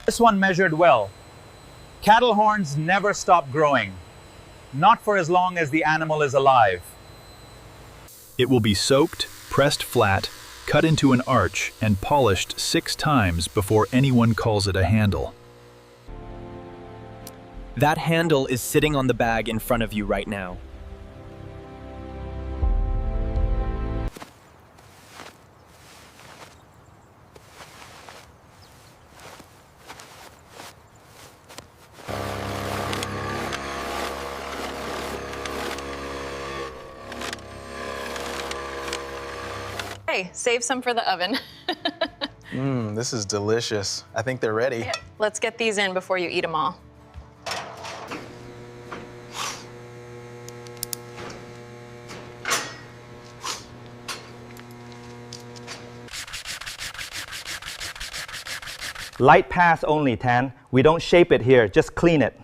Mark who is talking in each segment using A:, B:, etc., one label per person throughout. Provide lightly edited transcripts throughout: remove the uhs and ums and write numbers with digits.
A: This one measured well. Cattle horns never stop growing, not for as long as the animal is alive.
B: It will be soaked, pressed flat, cut into an arch, and polished 6 times before anyone calls it a handle.
C: That handle is sitting on the bag in front of you right now.
D: Hey, save some for the oven.
E: This is delicious. I think they're ready.
D: Yeah, let's get these in before you eat them all.
F: Light pass only, Tan. We don't shape it here, just clean it.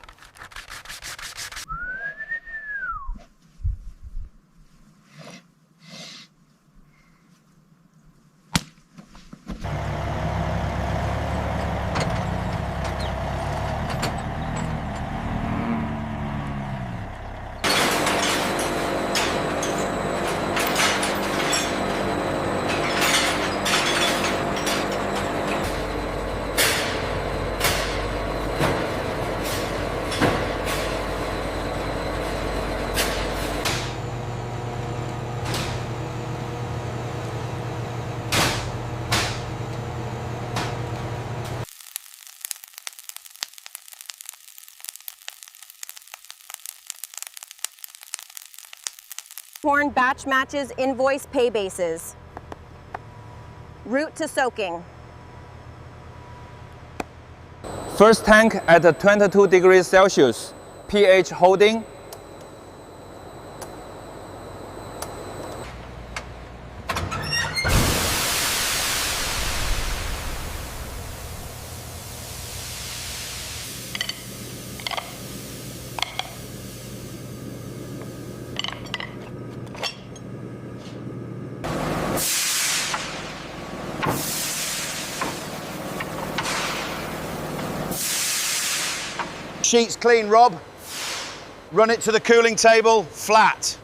G: Horn batch matches invoice pay bases. Route to soaking.
F: First tank at 22 degrees Celsius. pH holding.
H: Sheets clean, Rob. Run it to the cooling table, flat.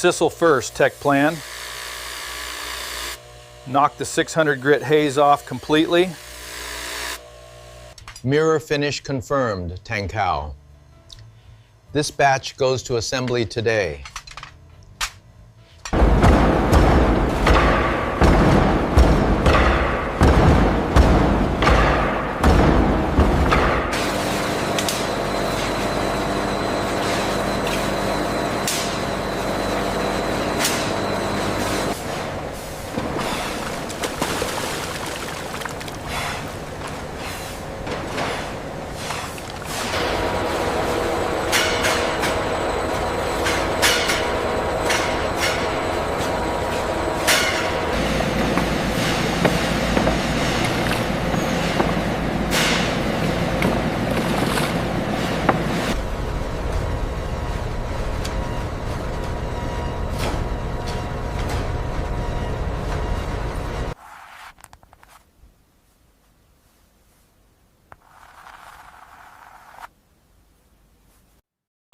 B: Sisal first tech plan. Knock the 600 grit haze off completely.
E: Mirror finish confirmed, Tankao. This batch goes to assembly today.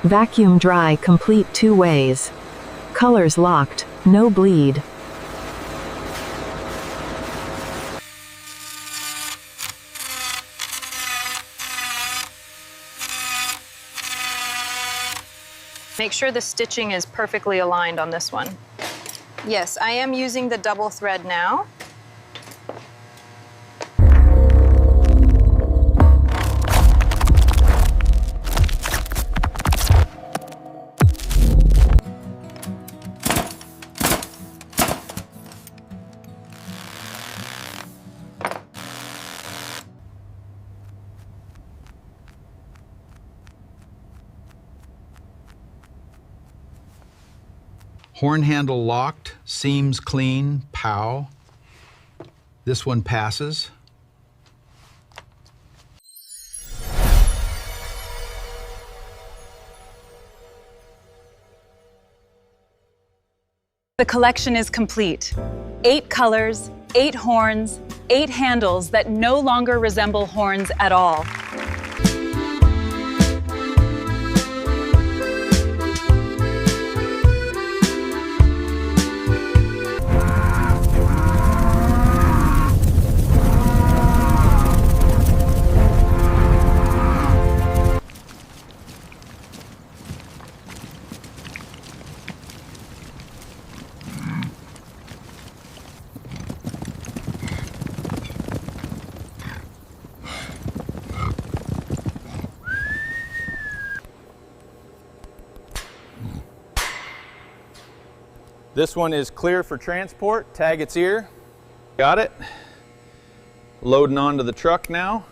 I: Vacuum dry complete 2 ways. Colors locked, no bleed.
D: Make sure the stitching is perfectly aligned on this one. Yes, I am using the double thread now.
E: Horn handle locked, seams clean, pow. This one passes.
J: The collection is complete. 8 colors, 8 horns, 8 handles that no longer resemble horns at all.
F: This one is clear for transport. Tag its ear. Got it. Loading onto the truck now.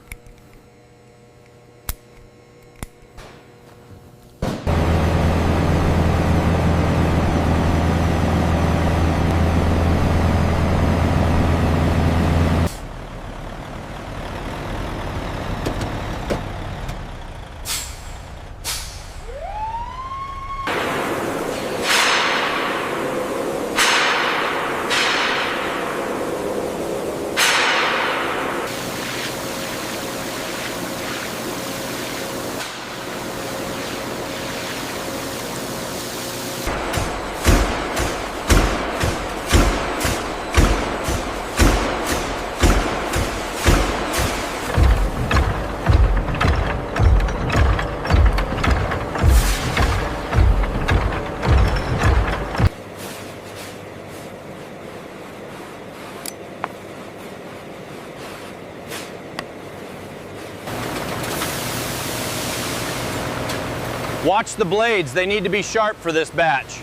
F: Watch the blades, they need to be sharp for this batch.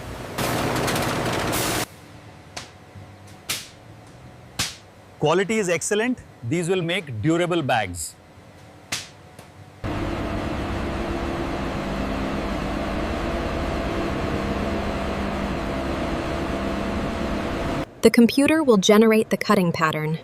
A: Quality is excellent. These will make durable bags.
G: The computer will generate the cutting pattern.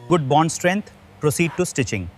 A: Good bond strength, proceed to stitching.